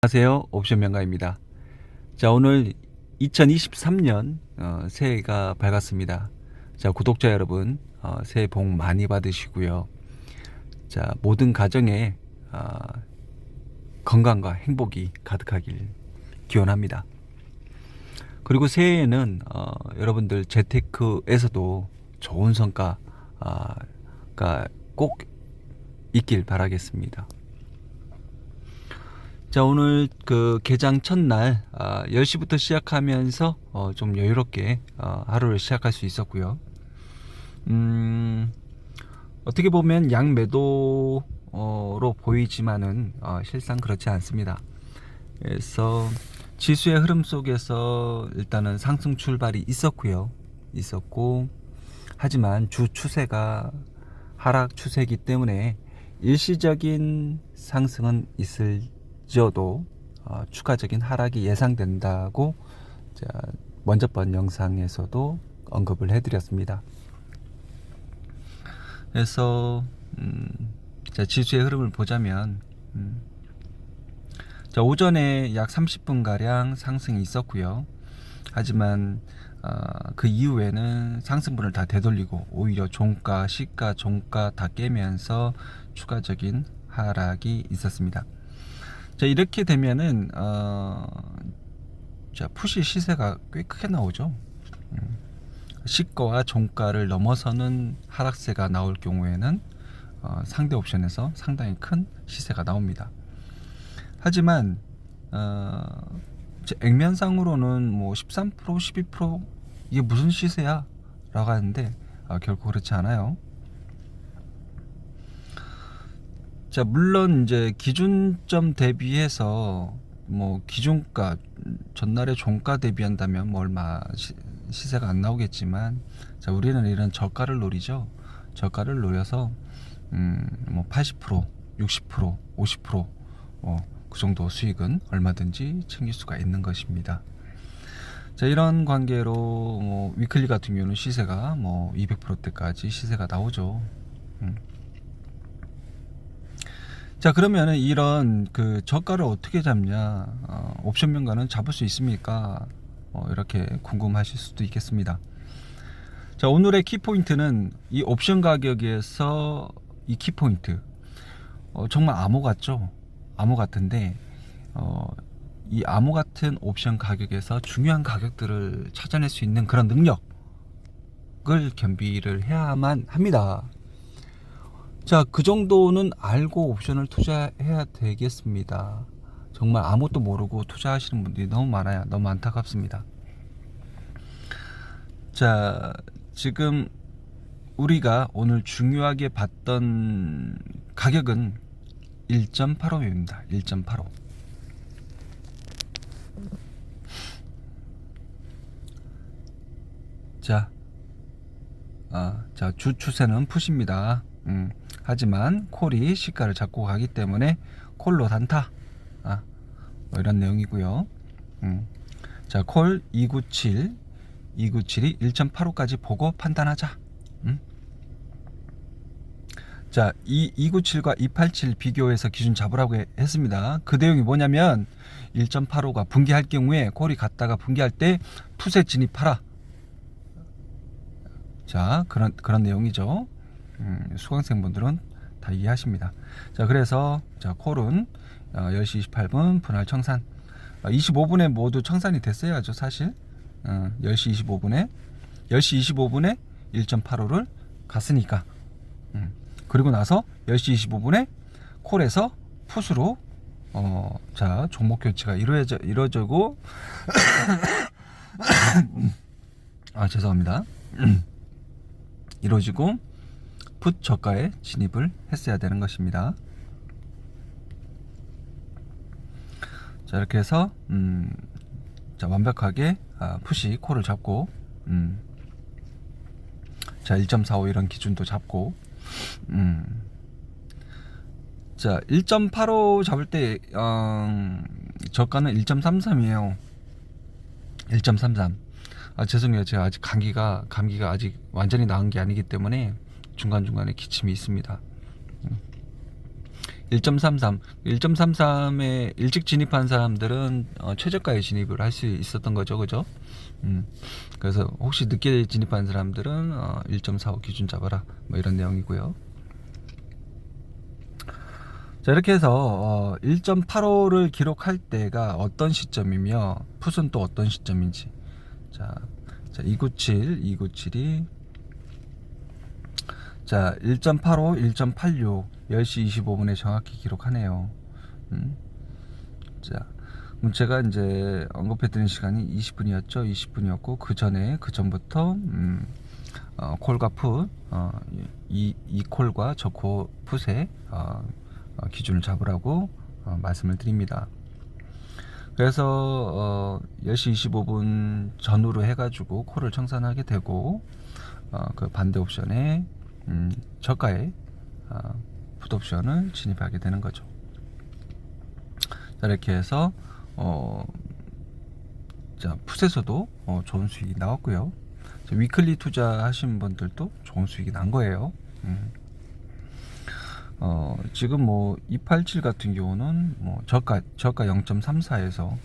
안녕하세요. 옵션 명가입니다. 자, 오늘 2023년 새해가 밝았습니다. 자, 구독자 여러분, 새해 복 많이 받으시고요. 자, 모든 가정에 건강과 행복이 가득하길 기원합니다. 그리고 새해에는 여러분들 재테크에서도 좋은 성과가 꼭 있길 바라겠습니다. 자, 오늘 그 개장 첫날 10시부터 시작하면서 좀 여유롭게 하루를 시작할 수 있었고요. 어떻게 보면 양매도로 보이지만은 실상 그렇지 않습니다. 그래서 지수의 흐름 속에서 일단은 상승 출발이 있었고, 하지만 주 추세가 하락 추세이기 때문에 일시적인 상승은 있을지어도 추가적인 하락이 예상된다고 먼저 번 영상에서도 언급을 해드렸습니다. 그래서 지수의 흐름을 보자면 오전에 약 30분 가량 상승이 있었고요. 하지만 그 이후에는 상승분을 다 되돌리고 오히려 종가, 시가, 종가 다 깨면서 추가적인 하락이 있었습니다. 자, 이렇게 되면은 푸시 시세가 꽤 크게 나오죠. 시가와 종가를 넘어서는 하락세가 나올 경우에는 상대 옵션에서 상당히 큰 시세가 나옵니다. 하지만 액면상으로는 뭐 13%, 12% 이게 무슨 시세야? 라고 하는데 결코 그렇지 않아요. 자, 물론 이제 기준점 대비해서 뭐 기준가 전날의 종가 대비한다면 뭐 얼마 시세가 안 나오겠지만, 자, 우리는 이런 저가를 노리죠. 저가를 노려서 뭐 80%, 60%, 50% 그 정도 수익은 얼마든지 챙길 수가 있는 것입니다. 자, 이런 관계로 뭐 위클리 같은 경우는 시세가 뭐 200%대까지 시세가 나오죠. 자, 그러면은 이런 그 저가를 어떻게 잡냐, 옵션 명가는 잡을 수 있습니까? 이렇게 궁금하실 수도 있겠습니다. 자, 오늘의 키포인트는 이 옵션 가격에서 이 키포인트 정말 암호 같죠? 암호 같은데 이 암호 같은 옵션 가격에서 중요한 가격들을 찾아낼 수 있는 그런 능력을 겸비를 해야만 합니다. 자, 그 정도는 알고 옵션을 투자해야 되겠습니다. 정말 아무것도 모르고 투자하시는 분들이 너무 많아요. 너무 안타깝습니다. 자, 지금 우리가 오늘 중요하게 봤던 가격은 1.85입니다. 1.85. 자, 주 추세는 푸시입니다. 하지만 콜이 시가를 잡고 가기 때문에 콜로 단타, 뭐 이런 내용이고요. 자, 콜 297, 297이 1.85까지 보고 판단하자. 자, 이 297과 287 비교해서 기준 잡으라고 했습니다. 그 내용이 뭐냐면 1.85가 붕괴할 경우에 콜이 갔다가 붕괴할 때 푸세 진입하라. 자, 그런 내용이죠. 수강생분들은 다 이해하십니다. 자, 그래서 콜은 10시 28분 분할 청산, 25분에 모두 청산이 됐어야죠, 사실. 10시 25분에 1.85를 갔으니까. 그리고 나서 10시 25분에 콜에서 풋으로 종목 교체가 이루어지고 죄송합니다. 이루어지고 풋 저가에 진입을 했어야 되는 것입니다. 자, 이렇게 해서 완벽하게 풋이 콜을 잡고, 자, 1.45 이런 기준도 잡고, 자, 1.85 잡을 때 저가는 1.33이에요. 1.33. 죄송해요. 제가 아직 감기가 아직 완전히 나은 게 아니기 때문에 중간중간에 기침이 있습니다. 1.33, 1.33에 일찍 진입한 사람들은 최저가에 진입을 할 수 있었던 거죠, 그죠? 그래서 혹시 늦게 진입한 사람들은 1.45 기준 잡아라, 뭐 이런 내용이고요. 자, 이렇게 해서 1.85를 기록할 때가 어떤 시점이며 풋은 또 어떤 시점인지. 자, 297이 자, 1.85, 1.86, 10시 25분에 정확히 기록하네요. 자, 그럼 제가 이제 언급해드린 시간이 20분이었죠. 20분이었고, 그 전부터, 콜과 풋, 이 콜과 저 풋의, 기준을 잡으라고, 말씀을 드립니다. 그래서, 10시 25분 전후로 해가지고 콜을 청산하게 되고, 그 반대 옵션에, 저가의, 풋 옵션을 진입하게 되는 거죠. 자, 이렇게 해서 자, 풋에서도 좋은 수익이 나왔고요. 자, 위클리 투자하신 분들도 좋은 수익이 난 거예요. 지금 뭐 287 같은 경우는 뭐 저가 0.34에서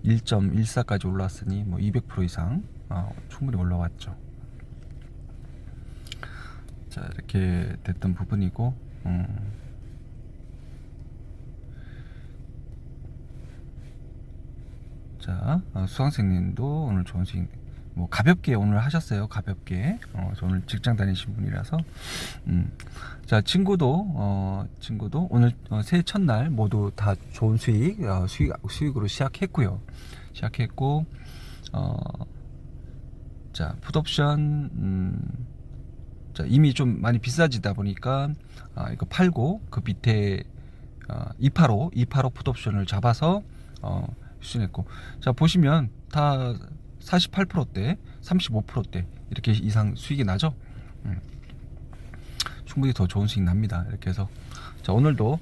1.14까지 올랐으니 뭐 200% 이상 충분히 올라왔죠. 자, 이렇게 됐던 부분이고, 자, 수강생님도 오늘 좋은 수익, 뭐 가볍게 오늘 하셨어요. 가볍게. 저 오늘 직장 다니신 분이라서. 자, 친구도 오늘 새해 첫날 모두 다 좋은 수익으로 시작했고요. 자, 풋옵션, 자, 이미 좀 많이 비싸지다 보니까 이거 팔고 그 밑에 285 풋옵션을 잡아서 수준했고, 자, 보시면 다 48%대, 35%대 이렇게 이상 수익이 나죠. 충분히 더 좋은 수익 납니다. 이렇게 해서 자, 오늘도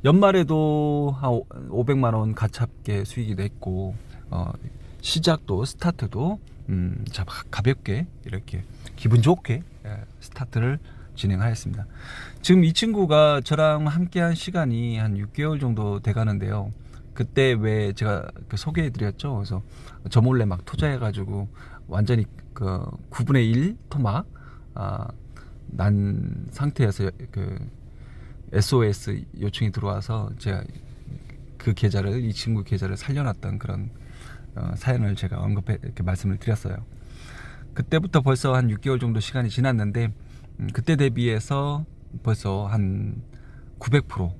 연말에도 한 500만 원 가깝게 수익이 냈고, 시작도 스타트도 자, 가볍게 이렇게 기분 좋게 스타트를 진행하였습니다. 지금 이 친구가 저랑 함께한 시간이 한 6개월 정도 돼가는데요. 그때 왜 제가 소개해드렸죠. 그래서 저 몰래 막 투자해가지고 완전히 그 9분의 1 토막 난 상태에서 그 SOS 요청이 들어와서 제가 그 계좌를, 이 친구 계좌를 살려놨던 그런 사연을 제가 이렇게 말씀을 드렸어요. 그때부터 벌써 한 6개월 정도 시간이 지났는데, 그때 대비해서 벌써 한 900%,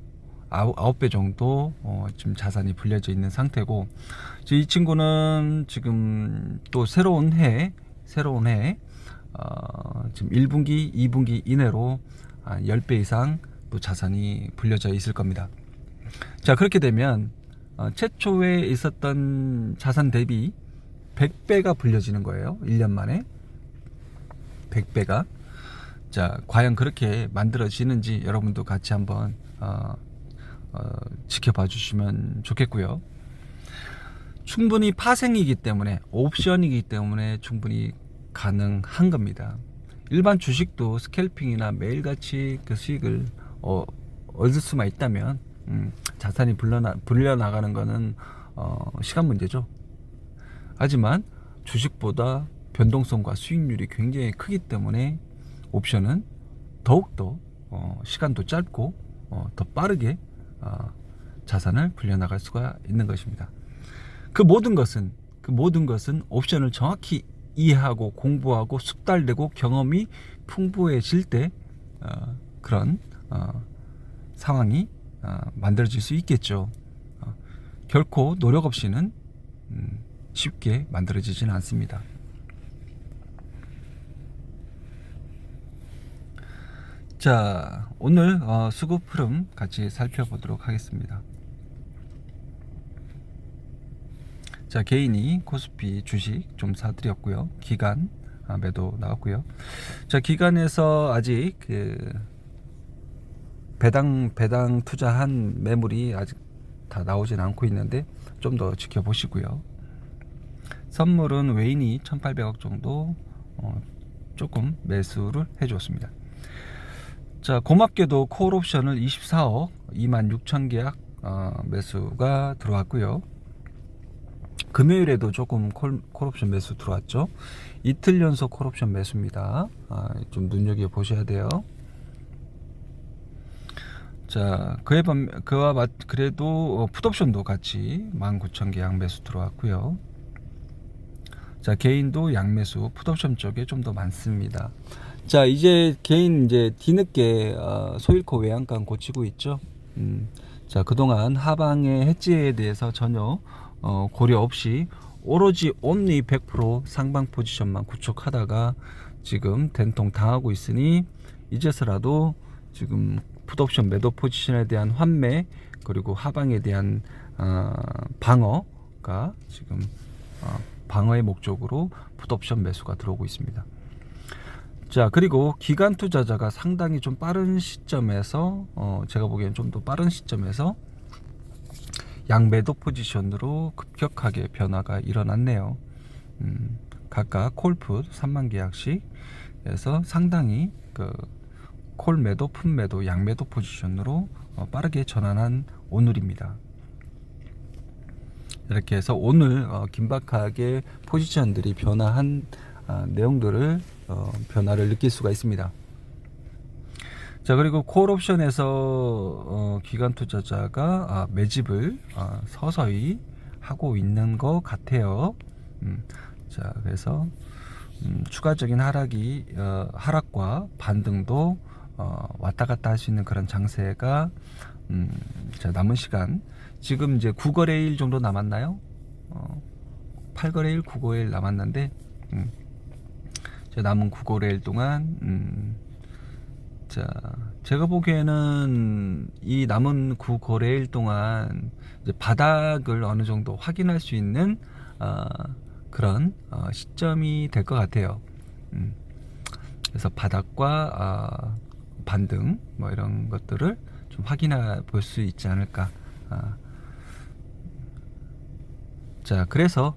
9배 정도 지금 자산이 불려져 있는 상태고, 이 친구는 지금 또 새로운 해 지금 1분기, 2분기 이내로 한 10배 이상 또 자산이 불려져 있을 겁니다. 자, 그렇게 되면 최초에 있었던 자산 대비 100배가 불려지는 거예요. 1년 만에 100배가. 자, 과연 그렇게 만들어지는지 여러분도 같이 한번 지켜봐 주시면 좋겠고요. 충분히 파생이기 때문에, 옵션이기 때문에 충분히 가능한 겁니다. 일반 주식도 스캘핑이나 매일같이 그 수익을 얻을 수만 있다면 자산이 불려나가는 거는 시간 문제죠. 하지만 주식보다 변동성과 수익률이 굉장히 크기 때문에 옵션은 더욱더 시간도 짧고 더 빠르게 자산을 불려나갈 수가 있는 것입니다. 그 모든 것은 옵션을 정확히 이해하고 공부하고 숙달되고 경험이 풍부해질 때 그런 상황이 만들어질 수 있겠죠. 결코 노력 없이는 쉽게 만들어지지는 않습니다. 자, 오늘 수급 흐름 같이 살펴보도록 하겠습니다. 자, 개인이 코스피 주식 좀 사드렸고요. 기간 매도 나왔고요. 자, 기간에서 아직 그 배당 투자한 매물이 아직 다 나오진 않고 있는데 좀 더 지켜보시고요. 선물은 외인이 1800억 정도 조금 매수를 해줬습니다. 자, 고맙게도 콜옵션을 24억 26,000계약 매수가 들어왔고요. 금요일에도 조금 콜옵션 매수 들어왔죠. 이틀 연속 콜옵션 매수입니다. 좀 눈여겨 보셔야 돼요. 자, 그래도 풋옵션도 같이 19,000개 양매수 들어왔고요. 자, 개인도 양매수 풋옵션 쪽에 좀 더 많습니다. 자, 이제 개인 이제 뒤늦게 소일코 외양간 고치고 있죠. 자, 그동안 하방의 해지에 대해서 전혀 고려 없이 오로지 온리 100% 상방 포지션만 구축하다가 지금 된통 당하고 있으니 이제서라도 지금 풋옵션 매도 포지션에 대한 환매 그리고 하방에 대한 방어가 지금 방어의 목적으로 풋옵션 매수가 들어오고 있습니다. 자, 그리고 기관 투자자가 상당히 좀 빠른 시점에서 제가 보기엔 좀 더 빠른 시점에서 양매도 포지션으로 급격하게 변화가 일어났네요. 각각 콜풋 3만 계약씩 해서 상당히 콜 매도, 풋 매도, 양 매도 포지션으로 빠르게 전환한 오늘입니다. 이렇게 해서 오늘 긴박하게 포지션들이 변화한 내용들을 변화를 느낄 수가 있습니다. 자, 그리고 콜옵션에서 기관 투자자가 매집을 서서히 하고 있는 것 같아요. 자, 그래서 추가적인 하락과 반등도 왔다 갔다 할 수 있는 그런 장세가 자, 남은 시간 지금 이제 9거래일 정도 남았나요? 8거래일, 9거래일 남았는데 남은 9거래일 동안 자, 제가 보기에는 이 남은 9거래일 동안 이제 바닥을 어느 정도 확인할 수 있는 그런 시점이 될 것 같아요. 그래서 바닥과 반등 뭐 이런 것들을 좀 확인해 볼 수 있지 않을까. 자, 그래서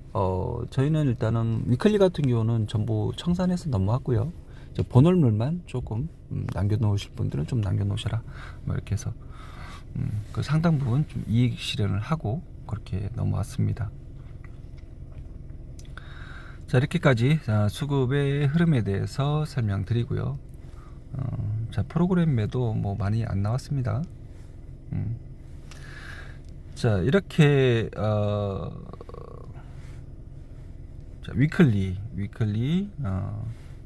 저희는 일단은 위클리 같은 경우는 전부 청산해서 넘어왔고요. 본월물만 조금 남겨놓으실 분들은 좀 남겨놓으셔라 뭐 이렇게 해서 그 상당 부분 좀 이익 실현을 하고 그렇게 넘어왔습니다. 자, 이렇게까지 수급의 흐름에 대해서 설명드리고요. 자, 프로그램 매도 뭐 많이 안 나왔습니다. 자, 이렇게 자, 위클리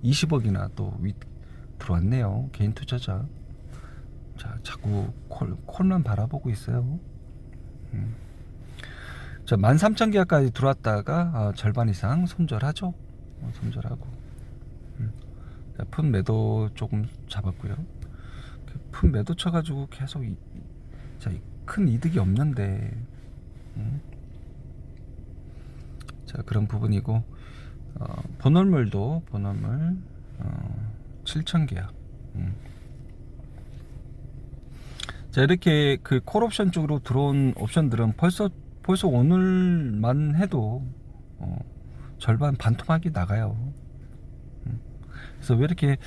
20억이나 또 들어왔네요. 개인 투자자. 자, 자꾸 콜만 바라보고 있어요. 자, 13,000계약까지 들어왔다가 절반 이상 손절하죠. 손절하고. 자, 풋 매도 조금 잡았고요. 풋 매도 쳐가지고 계속 큰 이득이 없는데. 자, 그런 부분이고. 본월물 7,000계약. 자, 이렇게 그 콜옵션 쪽으로 들어온 옵션들은 벌써 오늘만 해도 절반 반토막이 나가요. 그래서 왜 이렇게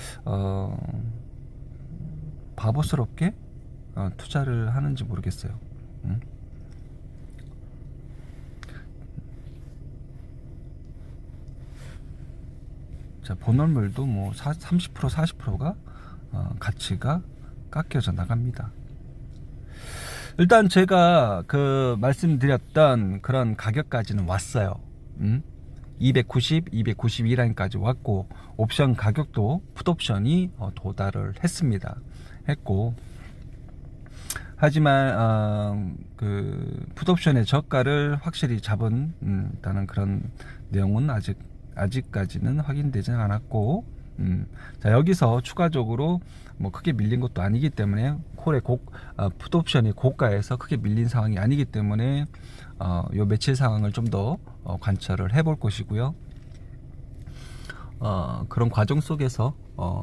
바보스럽게 투자를 하는지 모르겠어요. 자, 본월물도 뭐 30% 40%가 가치가 깎여져 나갑니다. 일단 제가 말씀드렸던 그런 가격까지는 왔어요. 290, 292라인까지 왔고 옵션 가격도 풋옵션이 도달을 했고 하지만 풋옵션의 저가를 확실히 잡은 다는 그런 내용은 아직까지는 확인되지 않았고 자, 여기서 추가적으로 뭐 크게 밀린 것도 아니기 때문에 풋옵션이 고가에서 크게 밀린 상황이 아니기 때문에 요 며칠 상황을 좀 더 관찰을 해볼 것이고요. 그런 과정 속에서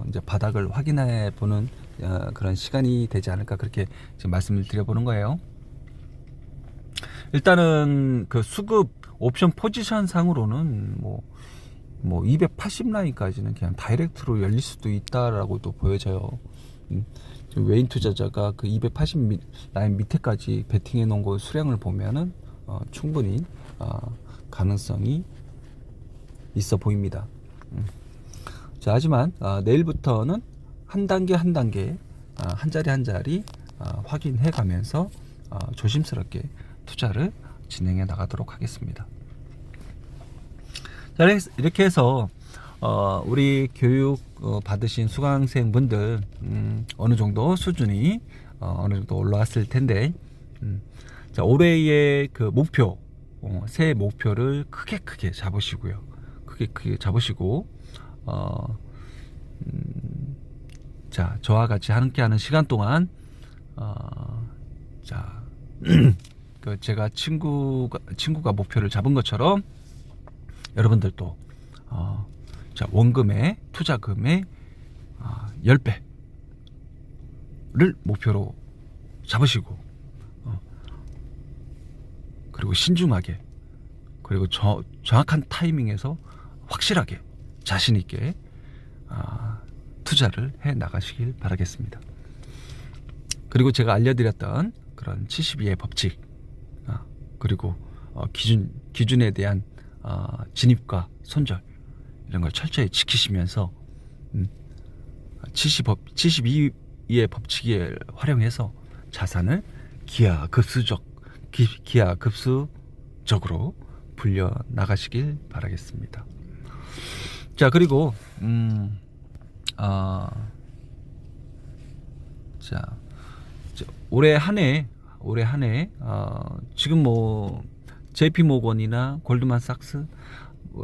이제 바닥을 확인해 보는 그런 시간이 되지 않을까 그렇게 지금 말씀을 드려보는 거예요. 일단은 그 수급 옵션 포지션 상으로는 뭐 280 라인까지는 그냥 다이렉트로 열릴 수도 있다라고도 보여져요. 외인 투자자가 그 280 라인 밑에까지 베팅해 놓은 거 수량을 보면은 충분히 가능성이 있어 보입니다. 자, 하지만 내일부터는 한 단계 한 단계 한 자리 한 자리 확인해 가면서 조심스럽게 투자를 진행해 나가도록 하겠습니다. 자, 이렇게 해서 우리 교육 받으신 수강생분들 어느 정도 수준이 어느 정도 올라왔을 텐데, 자, 올해의 그 목표, 새해 목표를 크게 잡으시고요. 크게 잡으시고, 자, 저와 같이 함께하는 시간 동안, 자, 그 제가 친구가 목표를 잡은 것처럼 여러분들도 자, 원금의 투자금의 10배를 목표로 잡으시고, 그리고 신중하게, 그리고 정확한 타이밍에서 확실하게 자신 있게 투자를 해 나가시길 바라겠습니다. 그리고 제가 알려드렸던 그런 72의 법칙, 그리고 기준에 대한 진입과 손절, 이런 걸 철저히 지키시면서 72의 법칙을 활용해서 자산을 기하급수적으로 불려 나가시길 바라겠습니다. 자, 그리고 자, 올해 한해 지금 뭐 JP 모건이나 골드만삭스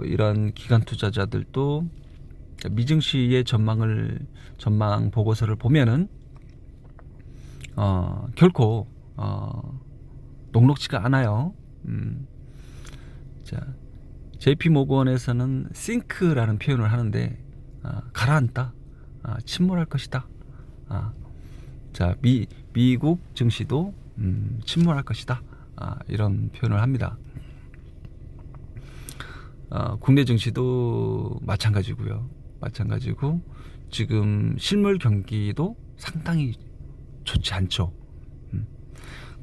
이런 기관 투자자들도 미증시의 전망 보고서를 보면은 결코 녹록지가 않아요. 자, JP 모건에서는 싱크라는 표현을 하는데 가라앉다, 침몰할 것이다. 자, 미국 증시도 침몰할 것이다. 이런 표현을 합니다. 국내 증시도 마찬가지고 지금 실물 경기도 상당히 좋지 않죠.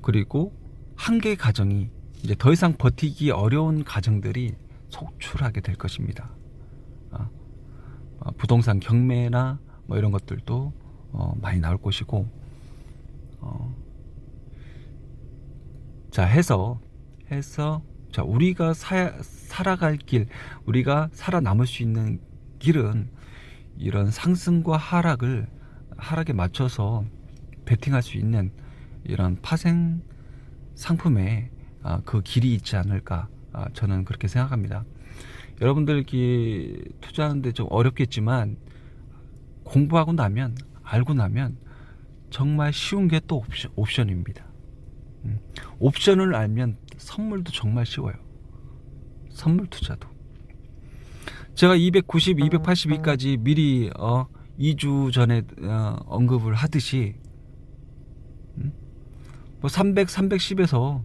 그리고 한계 가정이 이제 더 이상 버티기 어려운 가정들이 속출하게 될 것입니다. 부동산 경매나 뭐 이런 것들도 많이 나올 것이고, 자, 해서 자, 우리가 살아갈 길, 우리가 살아남을 수 있는 길은 이런 상승과 하락에 맞춰서 베팅할 수 있는 이런 파생 상품에 그 길이 있지 않을까, 저는 그렇게 생각합니다. 여러분들 투자하는데 좀 어렵겠지만 공부하고 나면, 알고 나면 정말 쉬운 게 또 옵션입니다. 옵션을 알면 선물도 정말 쉬워요. 선물 투자도. 제가 290, 282까지 미리 2주 전에 언급을 하듯이 뭐 300, 310에서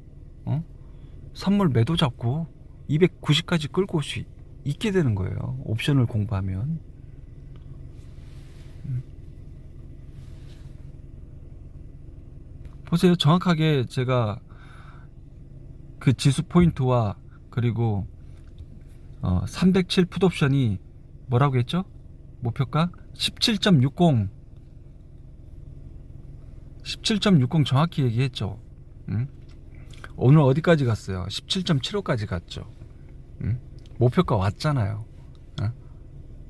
선물 매도 잡고 290까지 끌고 올 수 있게 되는 거예요. 옵션을 공부하면. 보세요. 정확하게 제가 그 지수 포인트와 그리고 307 풋옵션이 뭐라고 했죠? 목표가 17.60 정확히 얘기했죠. 오늘 어디까지 갔어요? 17.75까지 갔죠. 목표가 왔잖아요.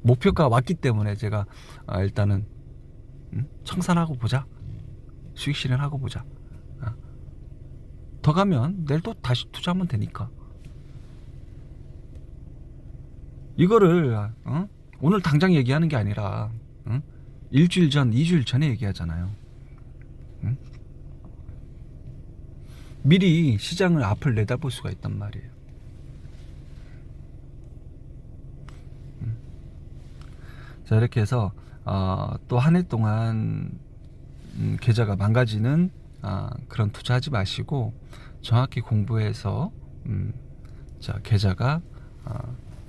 목표가 왔기 때문에 제가 일단은 청산하고 보자, 수익 실현하고 보자, 더 가면 내일 또 다시 투자하면 되니까. 이거를 오늘 당장 얘기하는 게 아니라 일주일 전, 2주일 전에 얘기하잖아요. 미리 시장을 앞을 내다볼 수가 있단 말이에요. 자, 이렇게 해서 또 한 해 동안 계좌가 망가지는 그런 투자하지 마시고 정확히 공부해서 자, 계좌가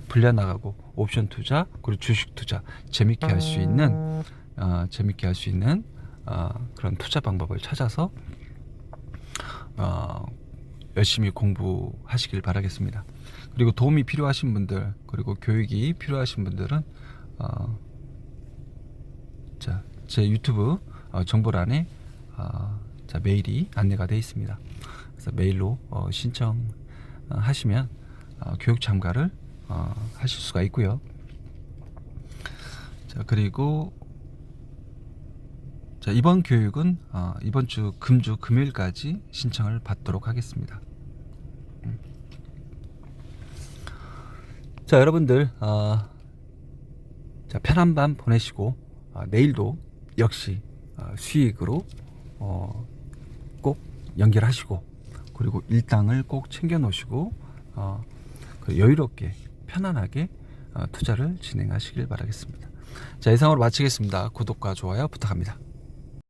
불려나가고 옵션 투자, 그리고 주식 투자 재밌게 할 수 있는 그런 투자 방법을 찾아서 열심히 공부하시길 바라겠습니다. 그리고 도움이 필요하신 분들, 그리고 교육이 필요하신 분들은 제 유튜브 정보란에 메일이 안내가 되어 있습니다. 그래서 메일로 신청하시면 교육 참가를 하실 수가 있고요. 그리고 이번 교육은 이번 주 금요일까지 신청을 받도록 하겠습니다. 여러분들 편한 밤 보내시고 내일도 역시 수익으로 꼭 연결하시고, 그리고 일당을 꼭 챙겨 놓으시고 여유롭게 편안하게 투자를 진행하시길 바라겠습니다. 이상으로 마치겠습니다. 구독과 좋아요 부탁합니다.